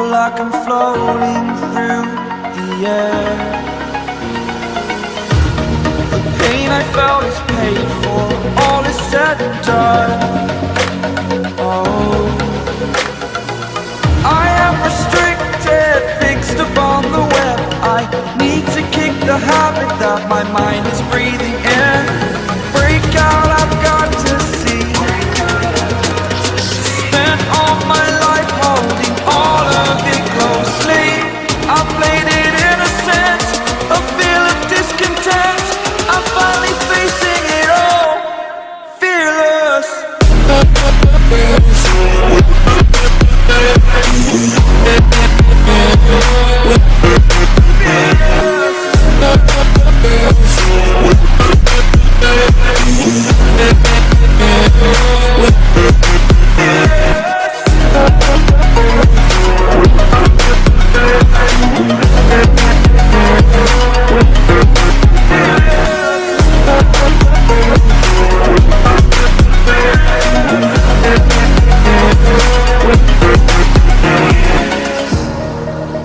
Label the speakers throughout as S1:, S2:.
S1: like I'm floating through the air. The pain I felt is paid for, all is said and done. Oh, I am restricted, fixed upon the web. I need to kick the habit that my mind is breathing in. Break out, I've got to see. Spent all my life holding all of it closely. I played it innocent, a feel of discontent. I'm finally facing it all, fearless.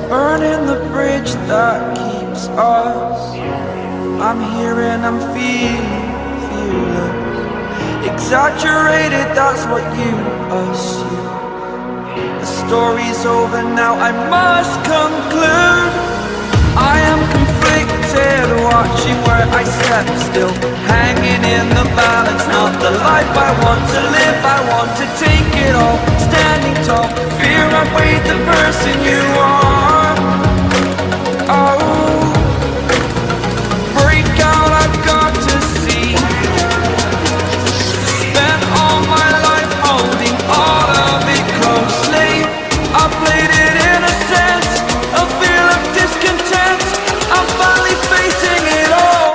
S1: Burning the bridge that keeps us. I'm here and I'm feeling fearless. Exaggerated, that's what you assume. The story's over now, I must conclude. I am conflicted, watching where I step still, hanging in the balance. Not the life I want to live, I want to take it all. Standing tall, fear I weighed the person you are. Oh, break out, I've got to see. Spent all my life holding all of it closely. I played it innocent, a feel of discontent. I'm finally facing it all,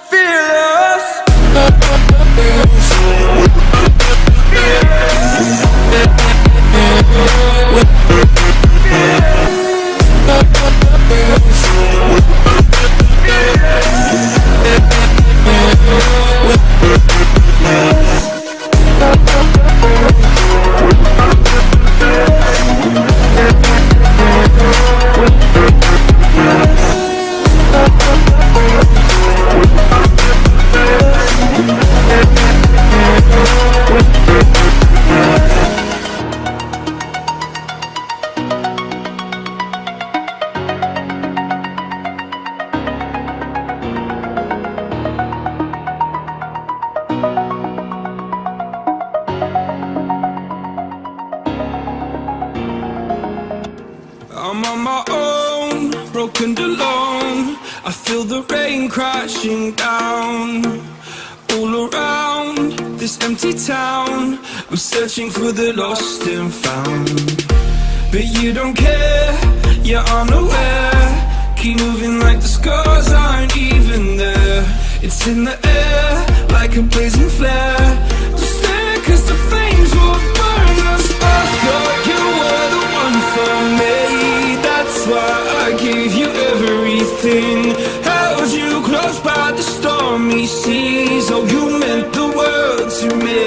S1: fearless.
S2: I'm on my own, broken and alone. I feel the rain crashing down all around this empty town. I'm searching for the lost and found, but you don't care, you're unaware. Keep moving like the scars aren't even there. It's in the air like a blazing flare. Just stare, 'cause the flames will burn us. I thought you were the one for me, that's why I gave you everything. Held you close by the stormy seas. Oh, you meant the world to me.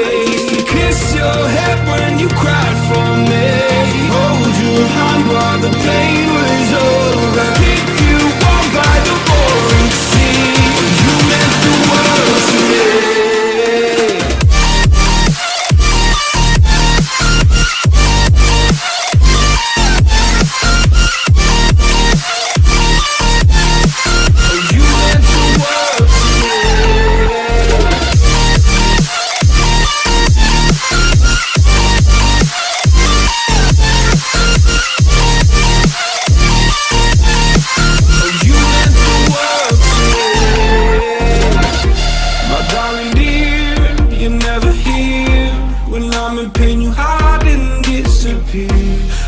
S2: I used to kiss your head when you cried for me, hold your hand while the pain was over, keep you warm by the roaring sea. You meant the world to me.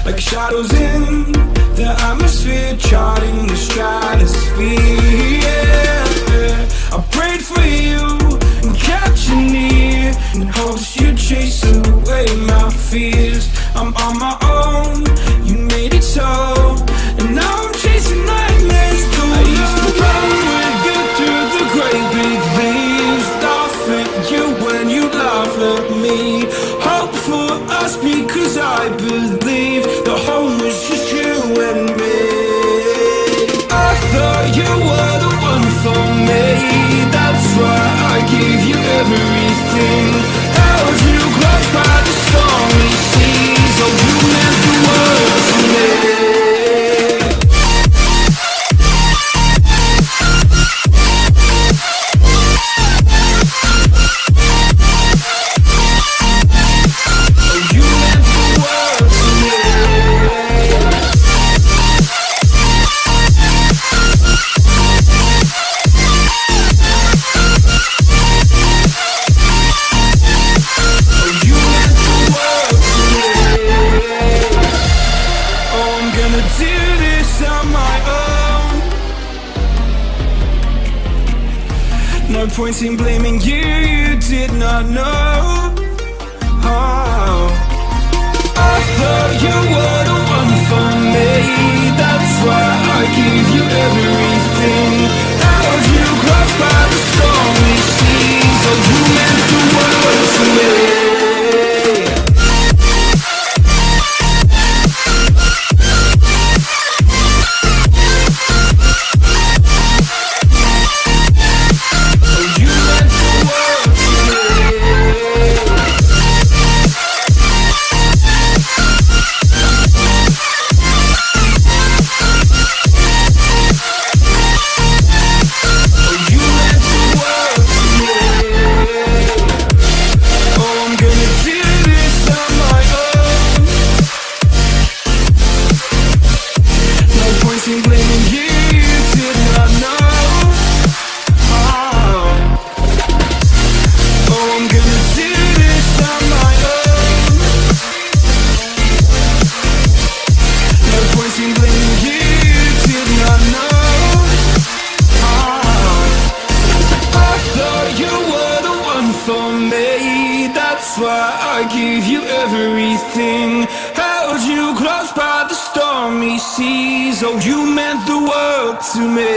S2: Like shadows in the atmosphere, charting the stratosphere. Yeah. I prayed for you and kept you near, in hopes you'd chase away my fears. I'm on my own, you made it so, and now I'm chasing nightmares too. I used to run with you through the great big leaves, laugh at you when you laugh at me. Hope for us because I believe the whole you were the one for me. That's why I gave you everything. Held you close by the stormy seas. Oh, you meant the world to me. No point in blaming you, you did not know. Oh, I thought you were the one for me. That's why I gave you everything. Held you close by the stormy seas. Oh, you meant the world to me. That's why I gave you everything. Held you close by the stormy seas. Oh, you meant the world to me.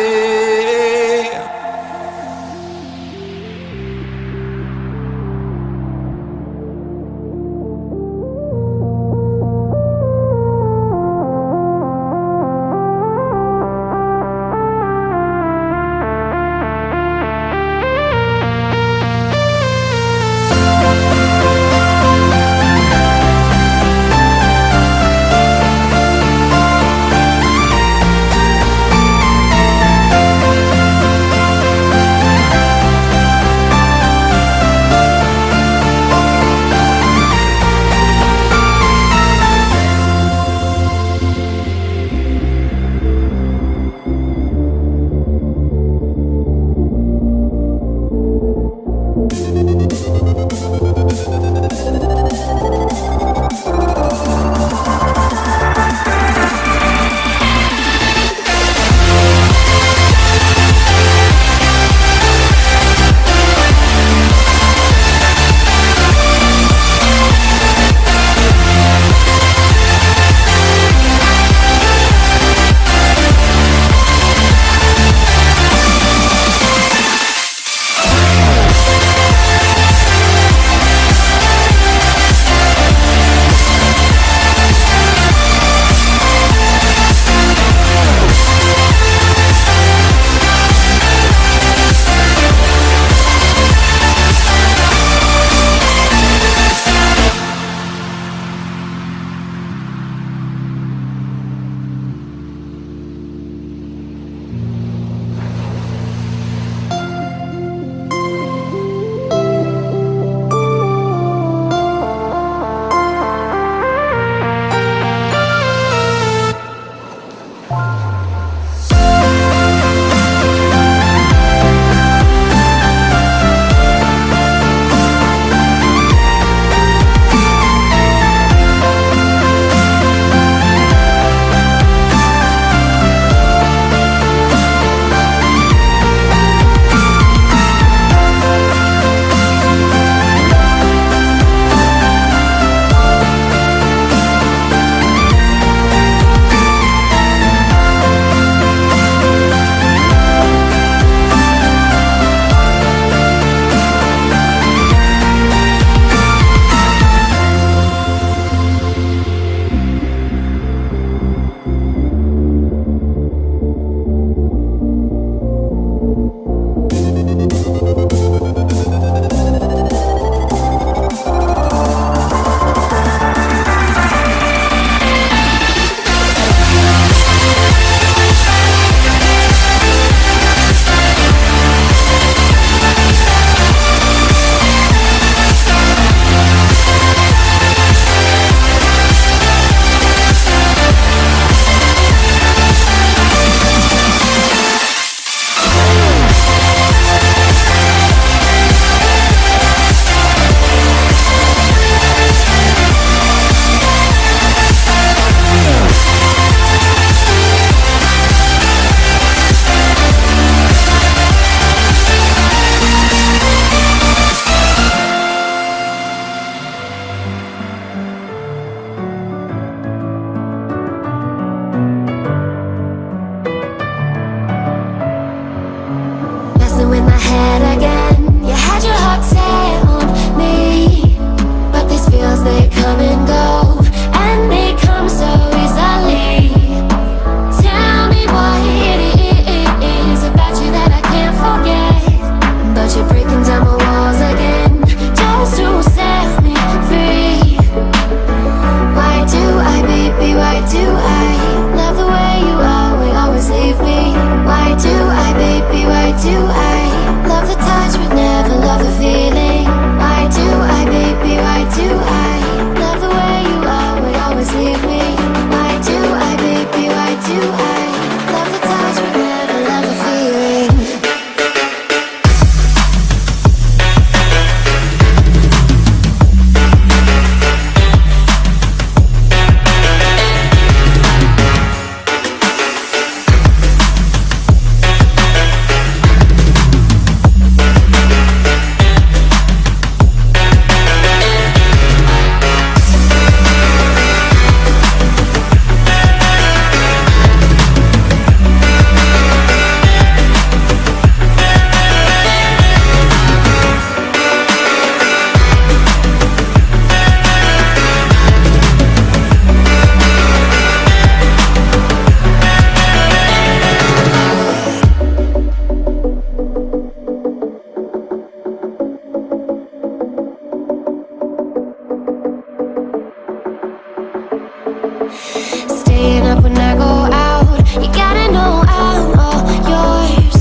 S3: staying up when I go out. You gotta know I'm all yours.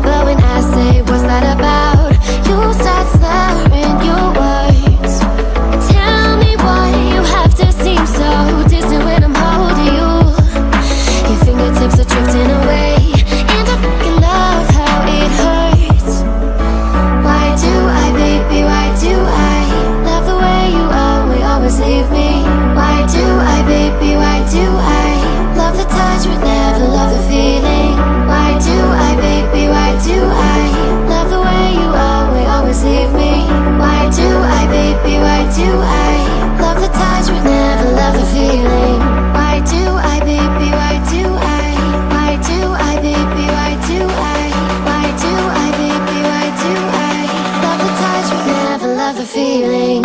S3: But when I say what's that about, you start slurring your words. Tell me why you have to seem so distant when I'm holding you. Your fingertips are drifting away, and I fucking love how it hurts. Why do I, baby, why do I love the way you always leave me? Why do I, baby, why do I love the touch but never love the feeling? Why do I, baby, why do I love the way you always leave me? Why do I, baby, why do I love the touch but never love the feeling? Why do I, baby, why do I? Why do I, baby, why do I? Why do I, baby, why do I love the touch but never love the feeling?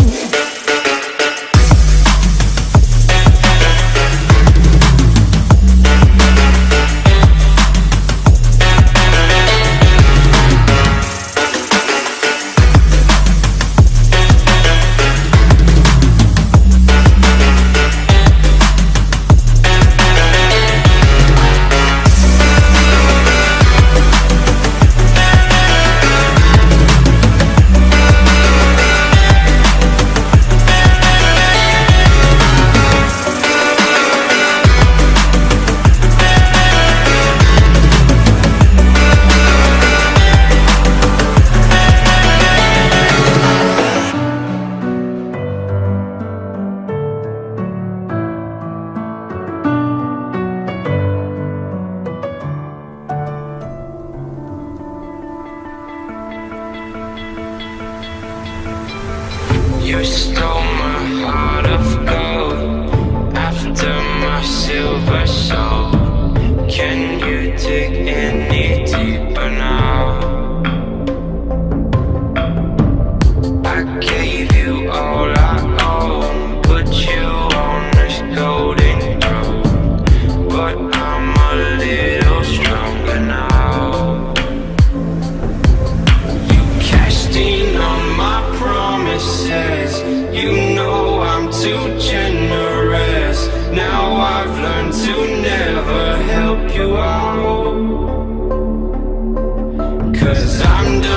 S2: You stole my heart of gold after my silver soul. Can you dig any deeper now? I gave you all I own, put you on this golden throne, but I'm a little stronger now. You cashed in on my promises. You know I'm too generous. Now I've learned to never help you out, 'cause I'm done.